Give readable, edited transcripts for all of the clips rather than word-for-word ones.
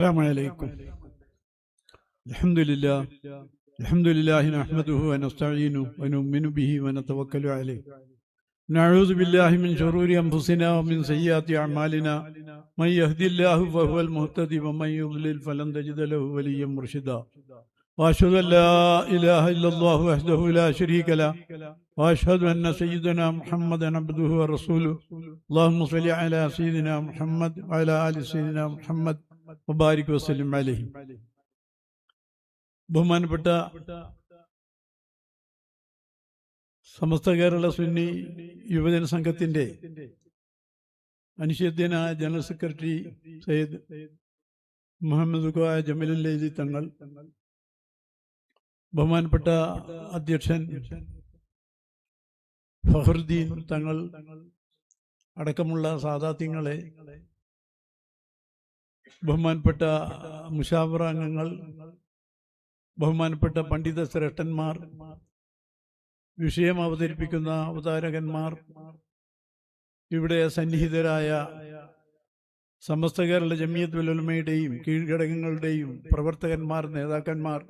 السلام عليكم. الحمد لله نحمده ونستعينه ونؤمن به ونتوكل عليه. نعوذ بالله من شرور أنفسنا ومن سيئات أعمالنا. من يهدي الله فهو المهتدي ومن يضلل فلن تجد له وليا مرشدا. وأشهد أن لا إله إلا الله وحده لا شريك له وأشهد أن سيدنا محمدا عبده ورسوله. اللهم صل على سيدنا محمد وعلى آل سيدنا محمد മുബാരിക് വസല്ലം അലൈഹി. ബഹുമാനപ്പെട്ട സമസ്ത കേരള സുന്നി യുവജന സംഘത്തിന്റെ അനിശ്ചിതനായ ജനറൽ സെക്രട്ടറി സയ്യിദ് മുഹമ്മദ് കോയ ജമീലുൽ ലൈലി തങ്ങൾ, ബഹുമാനപ്പെട്ട അധ്യക്ഷൻ ഫഖറുദ്ദീൻ തങ്ങൾ അടക്കമുള്ള സാദാത്യങ്ങളെ, ബഹുമാനപ്പെട്ട മുശാവറ അംഗങ്ങൾ, ബഹുമാനപ്പെട്ട പണ്ഡിത ശ്രേഷ്ഠന്മാർ, വിഷയം അവതരിപ്പിക്കുന്ന അവതാരകന്മാർ, ഇവിടെ സന്നിഹിതരായ സമസ്ത കേരള ജമിയത്തുൽ ഉലമയുടെയും കീഴ്ഘടകങ്ങളുടെയും പ്രവർത്തകന്മാർ, നേതാക്കന്മാർ,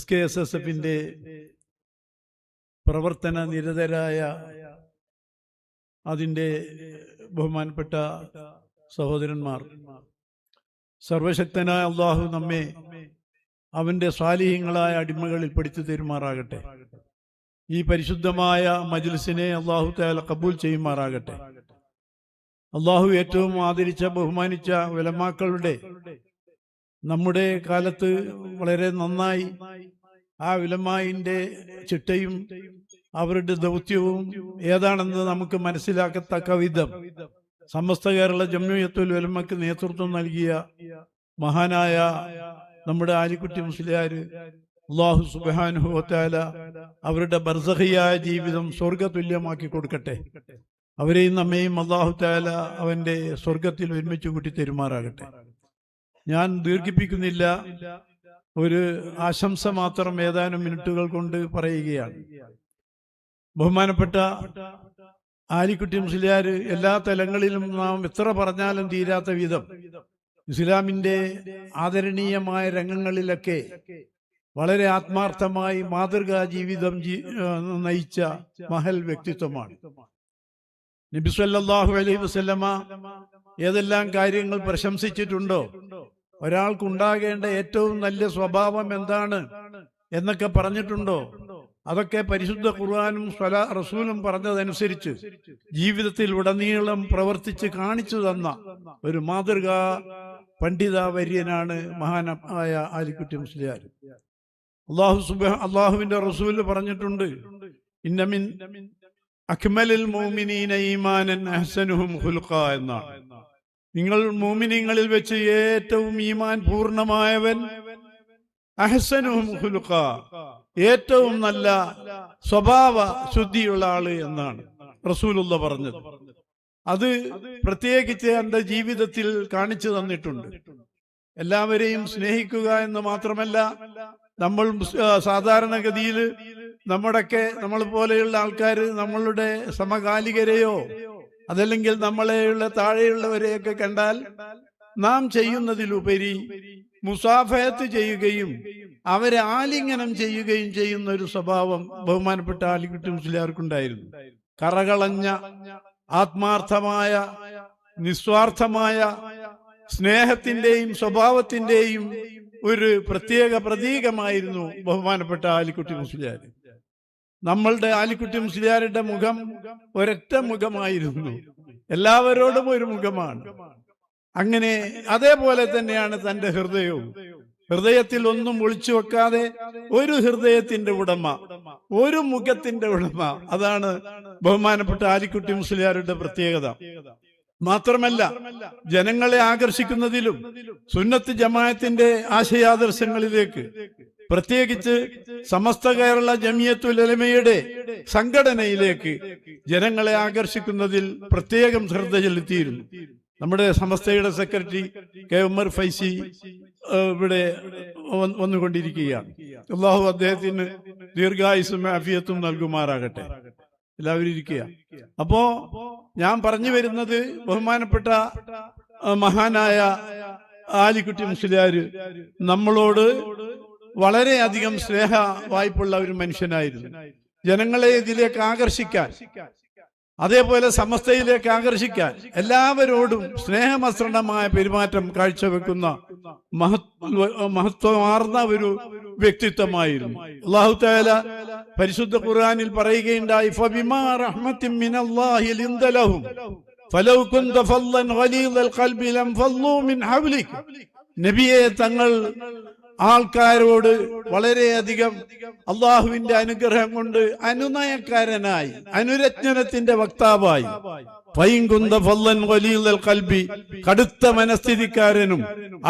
SKSSFന്റെ പ്രവർത്തന നിരതരായ അതിൻ്റെ ബഹുമാനപ്പെട്ട സഹോദരന്മാർ, സർവശക്തനായ അള്ളാഹു നമ്മെ അവന്റെ സ്വാലിഹീങ്ങളായ അടിമകളിൽ പെടുത്തി തരുമാറാകട്ടെ. ഈ പരിശുദ്ധമായ മജ്ലിസിനെ അള്ളാഹു തആല കബൂൽ ചെയ്യുമാറാകട്ടെ. അള്ളാഹു ഏറ്റവും ആദരിച്ച ബഹുമാനിച്ച ഉലമാക്കളുടെ നമ്മുടെ കാലത്ത് വളരെ നന്നായി ആ ഉലമായിന്റെ ചിട്ടയും അവരുടെ ദൗത്യവും ഏതാണെന്ന് നമുക്ക് മനസ്സിലാക്കത്തക്ക വിധം സമസ്ത കേരള ജംഇയ്യത്തുൽ ഉലമക്ക് നേതൃത്വം നൽകിയ മഹാനായ നമ്മുടെ ആലിക്കുട്ടി മുസ്ലിയാർ, അല്ലാഹു സുബ്ഹാനഹു വ തആല അവരുടെ ബർസഖിയായ ജീവിതം സ്വർഗതുല്യമാക്കി കൊടുക്കട്ടെ. അവരെയും നമ്മയും അല്ലാഹു തആല അവന്റെ സ്വർഗത്തിൽ ഒരുമിച്ച് കൂട്ടി തരുമാറാകട്ടെ. ഞാൻ ദീർഘിപ്പിക്കുന്നില്ല, ഒരു ആശംസ മാത്രം ഏതാനും മിനിറ്റുകൾ കൊണ്ട് പറയുകയാണ്. ബഹുമാനപ്പെട്ട ആലിക്കുട്ടി മുസ്ലിയാർ എല്ലാ തലങ്ങളിലും നാം എത്ര പറഞ്ഞാലും തീരാത്ത വിധം ഇസ്ലാമിന്റെ ആദരണീയമായ രംഗങ്ങളിലൊക്കെ വളരെ ആത്മാർത്ഥമായി മാതൃകാ ജീവിതം നയിച്ച മഹൽ വ്യക്തിത്വമാണ്. നബി സല്ലല്ലാഹു അലൈഹി വസല്ലമ ഏതെല്ലാം കാര്യങ്ങൾ പ്രശംസിച്ചിട്ടുണ്ടോ, ഒരാൾക്കുണ്ടാകേണ്ട ഏറ്റവും നല്ല സ്വഭാവം എന്താണ് എന്നൊക്കെ പറഞ്ഞിട്ടുണ്ടോ, അതൊക്കെ പരിശുദ്ധ ഖുർആനും റസൂലും പറഞ്ഞതനുസരിച്ച് ജീവിതത്തിൽ ഉടനീളം പ്രവർത്തിച്ച് കാണിച്ചു തന്ന ഒരു മാതൃകാ പണ്ഡിതവര്യനാണ് മഹാനായ ആലിക്കുട്ടി മുസ്ലിയാർ. അള്ളാഹുവിന്റെ റസൂൽ പറഞ്ഞിട്ടുണ്ട്, ഇന്ന മിൻ അക്മലിൽ മുഅ്മിനീന ഈമാനൻ അഹ്സനുഹും ഖുൽഖ എന്നാണ്. നിങ്ങൾ മുഅ്മിനീങ്ങളിൽ വെച്ച് ഏറ്റവും ഈമാൻ പൂർണ്ണമായവൻ അഹ്സനുഹും ഖുൽഖ, ഏറ്റവും നല്ല സ്വഭാവ ശുദ്ധിയുള്ള ആള് എന്നാണ് റസൂലുള്ള പറഞ്ഞത്. അത് പ്രത്യേകിച്ച് എന്റെ ജീവിതത്തിൽ കാണിച്ചു തന്നിട്ടുണ്ട്. എല്ലാവരെയും സ്നേഹിക്കുക എന്ന് മാത്രമല്ല, നമ്മൾ സാധാരണഗതിയിൽ നമ്മൾ പോലെയുള്ള ആൾക്കാർ നമ്മളുടെ സമകാലികരെയോ അതല്ലെങ്കിൽ നമ്മളെയുള്ള താഴെയുള്ളവരെയൊക്കെ കണ്ടാൽ നാം ചെയ്യുന്നതിലുപരി മുസാഫഹത്ത് ചെയ്യുകയും അവരെ ആലിംഗനം ചെയ്യുകയും ചെയ്യുന്ന ഒരു സ്വഭാവം ബഹുമാനപ്പെട്ട ആലിക്കുട്ടി മുസ്ലിയാർക്കുണ്ടായിരുന്നു. കറകളഞ്ഞ ആത്മാർത്ഥമായ നിസ്വാർത്ഥമായ സ്നേഹത്തിന്റെയും സ്വഭാവത്തിന്റെയും ഒരു പ്രത്യേക പ്രതീകമായിരുന്നു ബഹുമാനപ്പെട്ട ആലിക്കുട്ടി മുസ്ലിയാർ. നമ്മളുടെ ആലിക്കുട്ടി മുസ്ലിയാരുടെ മുഖം ഒരൊറ്റ മുഖമായിരുന്നു, എല്ലാവരോടും ഒരു മുഖമാണ്. അങ്ങനെ അതേപോലെ തന്നെയാണ് തന്റെ ഹൃദയവും. ഹൃദയത്തിൽ ഒന്നും ഒളിച്ചു വെക്കാതെ ഒരു ഹൃദയത്തിന്റെ ഉടമ, ഒരു മുഖത്തിന്റെ ഉടമ. അതാണ് ബഹുമാനപ്പെട്ട ആലിക്കുട്ടി മുസ്ലിയാരുടെ പ്രത്യേകത. മാത്രമല്ല, ജനങ്ങളെ ആകർഷിക്കുന്നതിലും സുന്നത്ത് ജമാഅത്തിന്റെ ആശയാദർശങ്ങളിലേക്ക്, പ്രത്യേകിച്ച് സമസ്ത കേരള ജമിയത്തുൽ ഉലമയുടെ സംഘടനയിലേക്ക് ജനങ്ങളെ ആകർഷിക്കുന്നതിൽ പ്രത്യേകം ശ്രദ്ധ ചെലുത്തിയിരുന്നു. നമ്മുടെ സമസ്തയുടെ സെക്രട്ടറി കെ ഉമർ ഫൈസി ഇവിടെ വന്നുകൊണ്ടിരിക്കുകയാണ്. അല്ലാഹു അദ്ദേഹത്തിന് ദീർഘായുസ്സും ആഫിയത്തും നൽകുമാറാകട്ടെ. എല്ലാവരും ഇരിക്കുക. അപ്പോ ഞാൻ പറഞ്ഞു വരുന്നത്, ബഹുമാനപ്പെട്ട മഹാനായ ആലിക്കുട്ടി മുസ്ലിയാര് നമ്മളോട് വളരെയധികം സ്നേഹ വായ്പുള്ള ഒരു മനുഷ്യനായിരുന്നു. ജനങ്ങളെ ഇതിലേക്ക് ആകർഷിക്കാൻ, അതേപോലെ സമസ്തയിലേക്ക് ആകർഷിക്കാൻ എല്ലാവരോടും സ്നേഹമസൃണമായ പെരുമാറ്റം കാഴ്ചവെക്കുന്ന മഹത്വമാർന്ന ഒരു വ്യക്തിത്വമായിരുന്നു. അല്ലാഹു തആല പരിശുദ്ധ ഖുർആനിൽ പറയുകയുണ്ടായി, ഫബിമാ റഹ്മത്തിൻ മിനല്ലാഹി ലിന്ത ലഹും ഫലൗ കുന്ത ഫല്ലൻ ഗലീദൽ ഖൽബി ലം ഫല്ലൂ മിൻ ഹവ്ലിക. നബിയെ, തങ്ങൾ ആൾക്കാരോട് വളരെയധികം അള്ളാഹുവിന്റെ അനുഗ്രഹം കൊണ്ട് അനുനയക്കാരനായി, അനുരജ്ഞനത്തിന്റെ വക്താവായി, ഫൈൻകുന്ത ഫല്ലൻ ഗലീദൽ ഖൽബി, കടുത്ത മനസ്ഥിതിക്കാരനും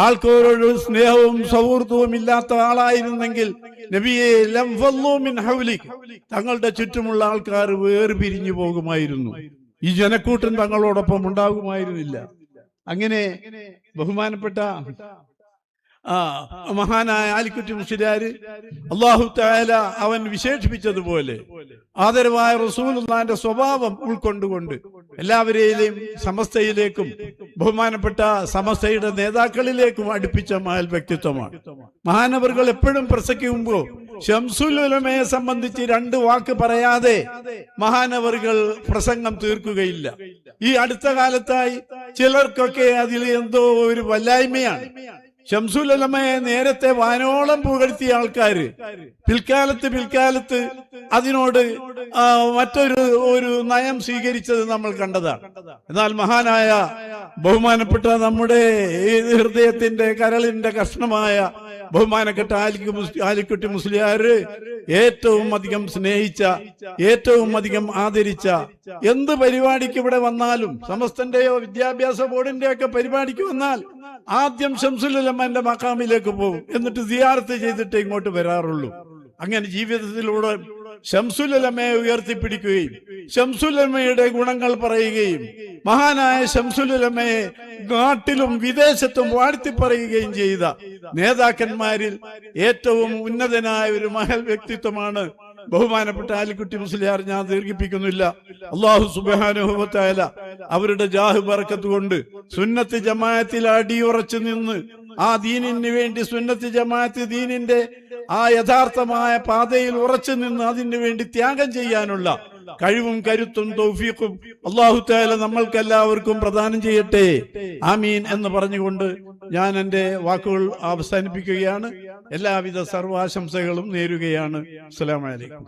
ആൾക്കാരോട് സ്നേഹവും സൗഹൃദവും ഇല്ലാത്ത ആളായിരുന്നെങ്കിൽ നബിയെ ലം ഫല്ലൂ മിൻ ഹവ്ലിക, തങ്ങളുടെ ചുറ്റുമുള്ള ആൾക്കാർ വേർപിരിഞ്ഞു പോകുമായിരുന്നു. ഈ ജനക്കൂട്ടം തങ്ങളോടൊപ്പം ഉണ്ടാകുമായിരുന്നില്ല. അങ്ങനെ ബഹുമാനപ്പെട്ട മഹാനായ ആലിക്കുട്ടി മുസ്ലിയാര് അല്ലാഹു തആല അവൻ വിശേഷിപ്പിച്ചതുപോലെ ആദരവായ റസൂലുള്ളാഹിന്റെ സ്വഭാവം ഉൾക്കൊണ്ടുകൊണ്ട് എല്ലാവരെയും സമസ്തയിലേക്കും ബഹുമാനപ്പെട്ട സമസ്തയുടെ നേതാക്കളിലേക്കും അടുപ്പിച്ച മഹൽ വ്യക്തിത്വമാണ്. മഹാനവറുകൾ എപ്പോഴും പ്രസംഗിക്കുമ്പോൾ ശംസുൽ ഉലമയെ സംബന്ധിച്ച് 2 വാക്ക് പറയാതെ മഹാനവറുകൾ പ്രസംഗം തീർക്കുകയില്ല. ഈ അടുത്ത കാലത്തായി ചിലർക്കൊക്കെ അതിൽ എന്തോ ഒരു വല്ലായ്മയാണ്. ശംസുൽ ഉലമയെ നേരത്തെ വാനോളം പുകഴ്ത്തിയ ആൾക്കാര് പിൽക്കാലത്ത് അതിനോട് മറ്റൊരു നയം സ്വീകരിച്ചത് നമ്മൾ കണ്ടതാണ്. എന്നാൽ മഹാനായ ബഹുമാനപ്പെട്ട നമ്മുടെ ഹൃദയത്തിന്റെ കരളിന്റെ കഷ്ണമായ ബഹുമാനപ്പെട്ട ആലിക്കുട്ടി മുസ്ലിയാര് ഏറ്റവും അധികം സ്നേഹിച്ച, ഏറ്റവും അധികം ആദരിച്ച, എന്ത് പരിപാടിക്ക് ഇവിടെ വന്നാലും, സമസ്തന്റെയോ വിദ്യാഭ്യാസ ബോർഡിന്റെയോ ഒക്കെ പരിപാടിക്ക് വന്നാൽ ആദ്യം ശംസുൽ ഉലമന്റെ മഖാമിലേക്ക് പോകും, എന്നിട്ട് സിയാറത്ത് ചെയ്തിട്ട് ഇങ്ങോട്ട് വരാറുള്ളൂ. അങ്ങനെ ജീവിതത്തിലൂടെ ശംസുൽ ഉലമയെ ഉയർത്തിപ്പിടിക്കുകയും ശംസുൽ ഉലമയുടെ ഗുണങ്ങൾ പറയുകയും മഹാനായ ശംസുൽ ഉലമയെ നാട്ടിലും വിദേശത്തും വാഴ്ത്തി പറയുകയും ചെയ്ത നേതാക്കന്മാരിൽ ഏറ്റവും ഉന്നതനായ ഒരു മഹൽ വ്യക്തിത്വമാണ് ബഹുമാനപ്പെട്ട ആലിക്കുട്ടി മുസ്ലിയാർ. ഞാൻ ദീർഘിപ്പിക്കുന്നില്ല. അല്ലാഹു സുബ്ഹാനഹു വ തആല അവരുടെ ജാഹ് ബറക്കത്ത് കൊണ്ട് സുന്നത്ത് ജമാഅത്തിൽ അടിയുറച്ചു നിന്ന് ആ ദീനിന് വേണ്ടി, സുന്നത്ത് ജമാഅത്ത് ദീനിന്റെ ആ യഥാർത്ഥമായ പാതയിൽ ഉറച്ചു നിന്ന് അതിനു വേണ്ടി ത്യാഗം ചെയ്യാനുള്ള കഴിവും കരുത്തും തൗഫീഖും അല്ലാഹു തആല നമ്മൾക്കെല്ലാവർക്കും പ്രദാനം ചെയ്യട്ടെ. ആമീൻ എന്ന് പറഞ്ഞുകൊണ്ട് ഞാൻ എൻ്റെ വാക്കുകൾ അവസാനിപ്പിക്കുകയാണ്. എല്ലാവിധ സർവാശംസകളും നേരുകയാണ്. അസ്സലാമു അലൈക്കും.